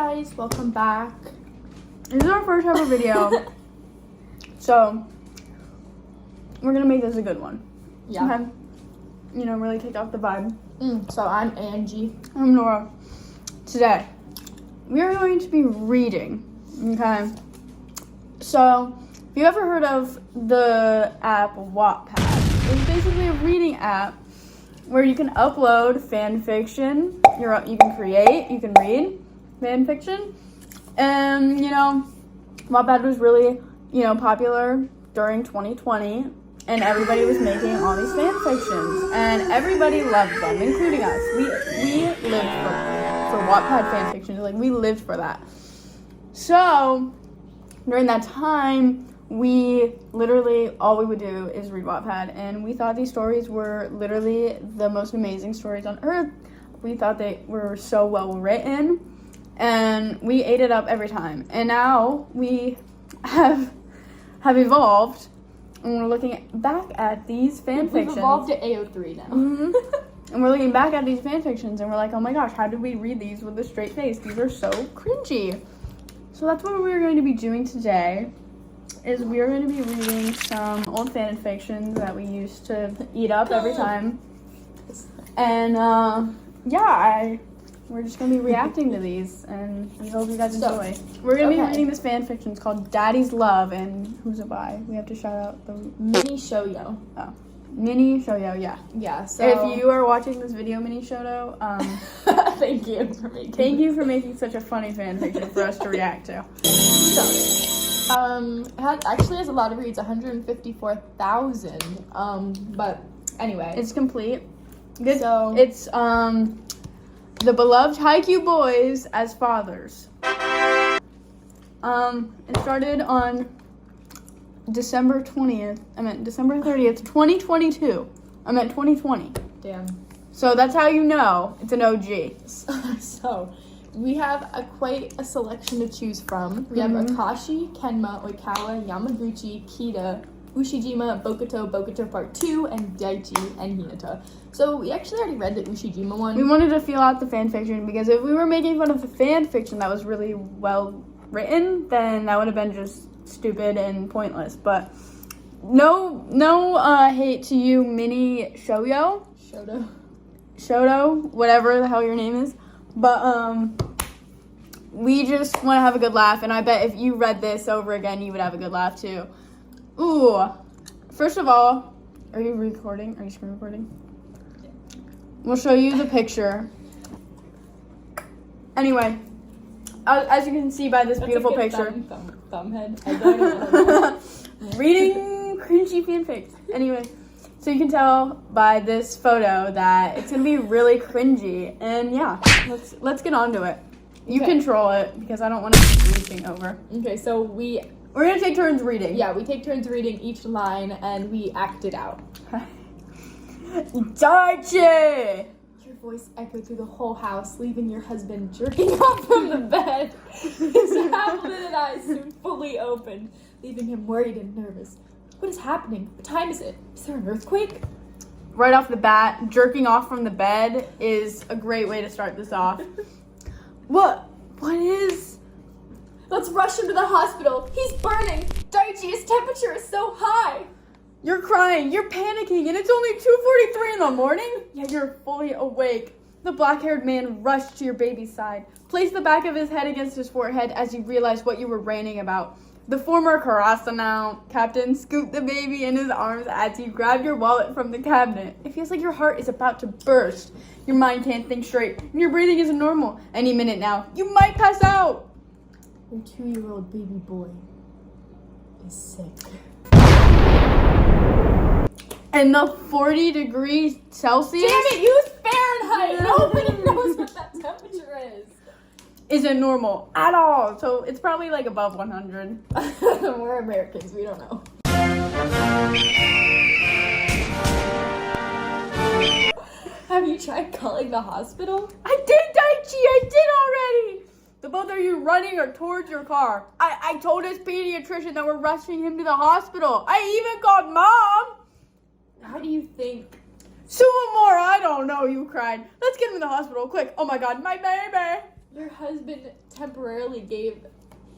guys, welcome back. This is our first ever video. So, we're gonna make this a good one. Yeah. Okay? You know, really take off the vibe. So I'm Angie. I'm Nora. Today, we are going to be reading. Okay? So, if you ever heard of the app Wattpad, it's basically a reading app where you can upload fan fiction. You can create, you can read fan fiction. And, you know, Wattpad was really, popular during 2020. And everybody was making all these fan fictions. And everybody loved them, including us. We lived for Wattpad fan fictions. Like, we lived for that. So, during that time, we literally, all we would do is read Wattpad. And we thought these stories were literally the most amazing stories on earth. We thought they were so well written. And we ate it up every time. And now we have evolved. And we're looking back at these fan fictions. We've evolved to AO3 now. Mm-hmm. And we're looking back at these fan fictions and we're like, oh my gosh, how did we read these with a straight face? These are so cringy. So that's what we're going to be doing today, is we are going to be reading some old fan fictions that we used to eat up every time. And we're just going to be reacting to these, and we hope you guys enjoy. We're going to be reading this fan fiction. It's called Daddy's Love, and who's it by? We have to shout out the... Mini Shoujo. Oh. Mini Shoujo, yeah. Yeah, so... If you are watching this video, Mini Shoujo, thank you for making such a funny fan fiction for us to react to. So, it actually has a lot of reads, 154,000. But anyway. It's complete. Good. So... It's, the beloved Haikyuu boys as fathers. It started on December 30th, 2022. I meant 2020. Damn. So that's how you know it's an OG. So, we have quite a selection to choose from. We have Akashi, Kenma, Oikawa, Yamaguchi, Kita, Ushijima, Bokuto Part 2, and Daichi and Hinata. So we actually already read the Ushijima one. We wanted to feel out the fan fiction because if we were making fun of the fan fiction that was really well written, then that would have been just stupid and pointless. But no hate to you, Mini Shoujo, whatever the hell your name is. But we just want to have a good laugh, and I bet if you read this over again, you would have a good laugh too. Ooh, first of all, are you recording? Are you screen recording? We'll show you the picture. Anyway, as you can see by this beautiful picture. Thumbhead. Reading cringy fanfics. Anyway, so you can tell by this photo that it's gonna be really cringy. And yeah, let's get on to it. You control it because I don't want to keep reaching over. Okay, so we're gonna take turns reading. Yeah, we take turns reading each line and we act it out. Daichi! Your voice echoed through the whole house, leaving your husband jerking off from the bed. His half-lidded eyes soon fully opened, leaving him worried and nervous. What is happening? What time is it? Is there an earthquake? Right off the bat, jerking off from the bed is a great way to start this off. What is... Let's rush him to the hospital. He's burning. Daichi, his temperature is so high. You're crying. You're panicking. And it's only 2:43 in the morning? Yet you're fully awake. The black-haired man rushed to your baby's side, placed the back of his head against his forehead as he realized what you were ranting about. The former Karasuno captain scooped the baby in his arms as he grabbed your wallet from the cabinet. It feels like your heart is about to burst. Your mind can't think straight, and your breathing isn't normal. Any minute now, you might pass out. Your 2-year-old baby boy is sick. And the 40 degrees Celsius? Damn it, use Fahrenheit! Nobody knows what that temperature is. Isn't normal at all. So it's probably like above 100. We're Americans, we don't know. Have you tried calling the hospital? I did, Daichi! I did already! The both of you running or towards your car. I told his pediatrician that we're rushing him to the hospital. I even called Mom! How do you think? More, I don't know, you cried. Let's get him to the hospital, quick. Oh my god, my baby! Your husband temporarily gave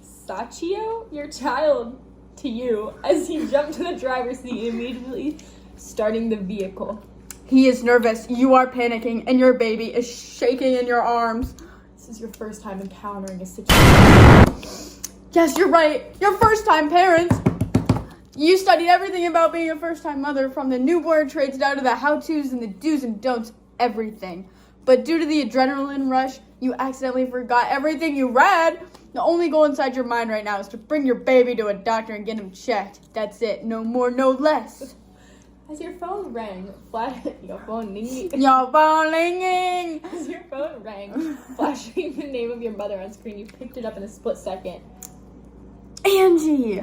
Sachio, your child, to you as he jumped to the driver's seat, immediately starting the vehicle. He is nervous. You are panicking, and your baby is shaking in your arms. This is your first time encountering a situation. Yes, you're right. Your first-time parents. You studied everything about being a first-time mother, from the newborn traits down to the how-tos and the do's and don'ts, everything. But due to the adrenaline rush, you accidentally forgot everything you read. The only goal inside your mind right now is to bring your baby to a doctor and get him checked. That's it. No more, no less. As your phone rang, your phone ringing. Your phone ringing. As your phone rang, flashing the name of your mother on screen, you picked it up in a split second. Angie.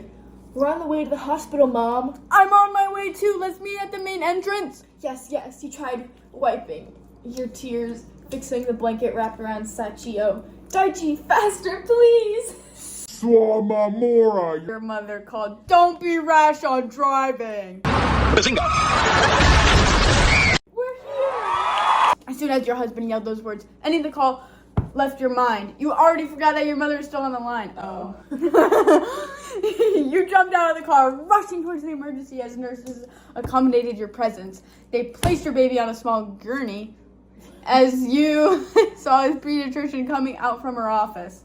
We're on the way to the hospital, Mom. I'm on my way too. Let's meet at the main entrance. Yes, you tried wiping your tears, fixing the blanket wrapped around Sachio. Daichi, faster, please! Swamamora. Your mother called, don't be rash on driving. We're here! As soon as your husband yelled those words, any of the call left your mind. You already forgot that your mother is still on the line. Oh. You jumped out of the car, rushing towards the emergency as nurses accommodated your presence. They placed your baby on a small gurney as you saw his pediatrician coming out from her office.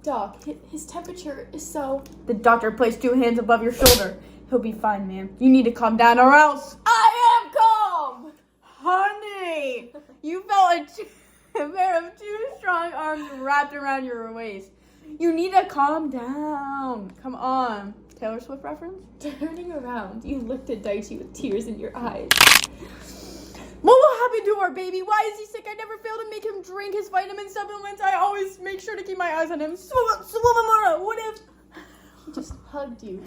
Doc, his temperature is so... The doctor placed 2 hands above your shoulder. He'll be fine, ma'am. You need to calm down or else... I am calm! Honey! You felt a pair of 2 strong arms wrapped around your waist. You need to calm down. Come on. Taylor Swift reference? Turning around, you looked at Daichi with tears in your eyes. What will happen to our baby? Why is he sick? I never fail to make him drink his vitamin supplements. I always make sure to keep my eyes on him. Swamamora, what if... He just hugged you.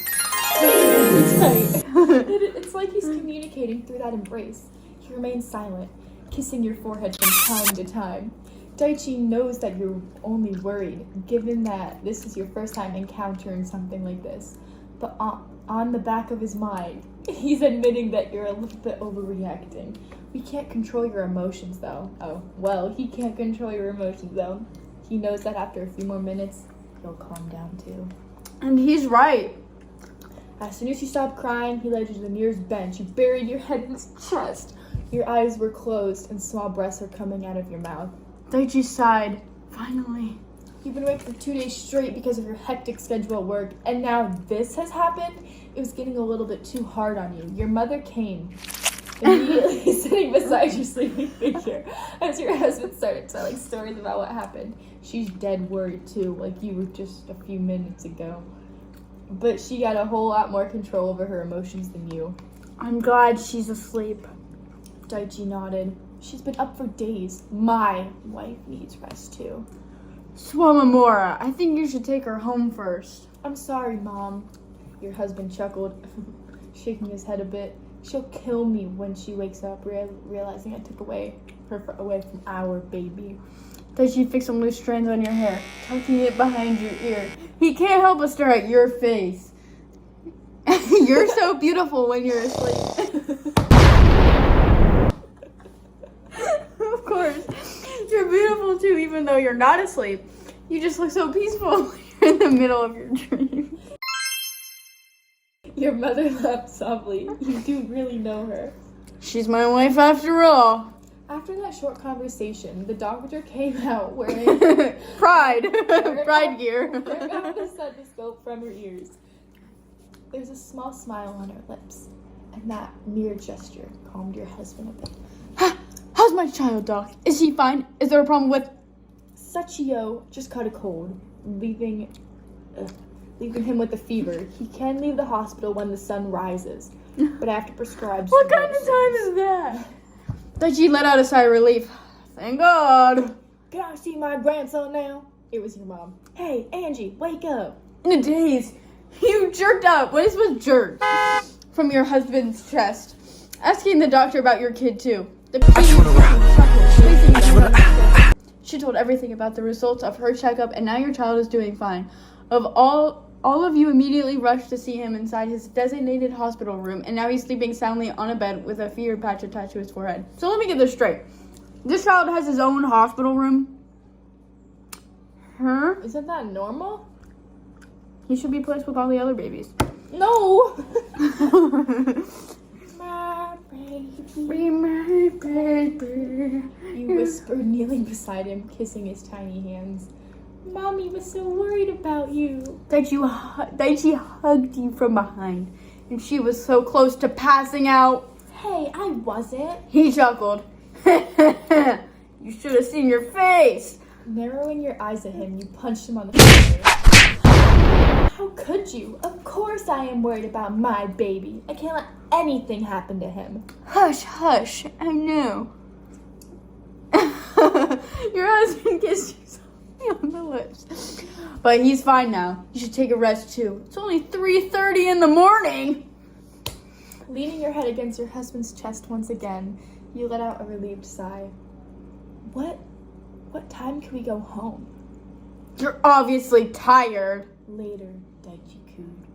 It's like he's communicating through that embrace. He remains silent, kissing your forehead from time to time. Daichi knows that you're only worried, given that this is your first time encountering something like this. But on the back of his mind, he's admitting that you're a little bit overreacting. We can't control your emotions, though. Oh, well, he can't control your emotions, though. He knows that after a few more minutes, you'll calm down, too. And he's right. As soon as you stopped crying, he led you to the nearest bench. You buried your head in his chest. Your eyes were closed, and small breaths were coming out of your mouth. Daichi sighed. Finally. You've been awake for 2 days straight because of your hectic schedule at work, and now this has happened? It was getting a little bit too hard on you. Your mother came, immediately sitting beside your sleeping figure as your husband started telling stories about what happened. She's dead worried too, like you were just a few minutes ago. But she got a whole lot more control over her emotions than you. I'm glad she's asleep. Daichi nodded. She's been up for days. My wife needs rest too. Swamamora, I think you should take her home first. I'm sorry, Mom. Your husband chuckled, shaking his head a bit. She'll kill me when she wakes up, realizing I took her away from our baby. Daichi fixed some loose strands on your hair, tucking it behind your ear. He can't help but stare at your face. You're so beautiful when you're asleep. Of course. You're beautiful too, even though you're not asleep. You just look so peaceful when you're in the middle of your dream. Your mother laughed softly. You do really know her. She's my wife after all. After that short conversation, the doctor came out wearing Pride gear. wearing out the stethoscope from her ears. There's a small smile on her lips, and that mere gesture calmed your husband a bit. How's my child, Doc? Is he fine? Is there a problem with... Sachio just caught a cold, leaving him with a fever. He can leave the hospital when the sun rises, but I have to prescribe What some kind of medicines. time is that? Daichi let out a sigh of relief. Thank God. Can I see my grandson now? It was your mom. Hey, Angie, wake up. In a daze, you jerked up. What is with jerk? From your husband's chest. Asking the doctor about your kid, too. The She told everything about the results of her checkup, and now your child is doing fine. Of all of you immediately rushed to see him inside his designated hospital room, and now he's sleeping soundly on a bed with a fever patch attached to his forehead. So let me get this straight. This child has his own hospital room? Huh? Isn't that normal? He should be placed with all the other babies. No! My baby. Be my baby. You whispered, kneeling beside him, kissing his tiny hands. Mommy was so worried about you. Then she hugged you from behind, and she was so close to passing out. Hey, I wasn't. He chuckled. You should have seen your face. Narrowing your eyes at him, you punched him on the face. How could you? Of course I am worried about my baby. I can't let anything happen to him. Hush, hush, I know. Your husband kissed you softly on the lips. But he's fine now. You should take a rest too. It's only 3:30 in the morning. Leaning your head against your husband's chest once again, you let out a relieved sigh. What time can we go home? You're obviously tired. Later, Daichi-kun.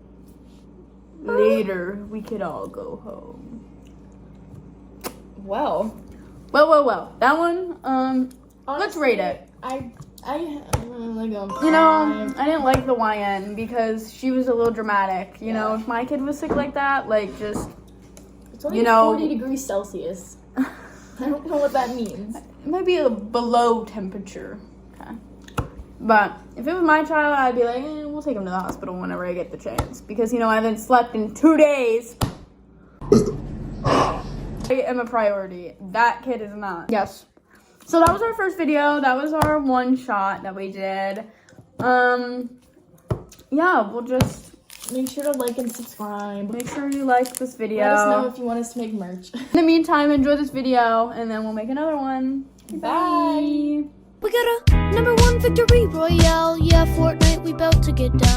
Later, we could all go home. Well. That one, let's rate it. I like a 5. You know, I didn't like the YN because she was a little dramatic. You know, if my kid was sick like that, like just, it's only 40 degrees Celsius. I don't know what that means. It might be a below temperature. Okay. But if it was my child, I'd be like, we'll take him to the hospital whenever I get the chance. Because, you know, I haven't slept in 2 days. I am a priority. That kid is not. Yes. So that was our first video. That was our one shot that we did. Yeah, we'll just make sure to like and subscribe. Make sure you like this video. Let us know if you want us to make merch. In the meantime, enjoy this video, and then we'll make another one. Bye. We got a #1 victory royale. Yeah, Fortnite, we bout to get down.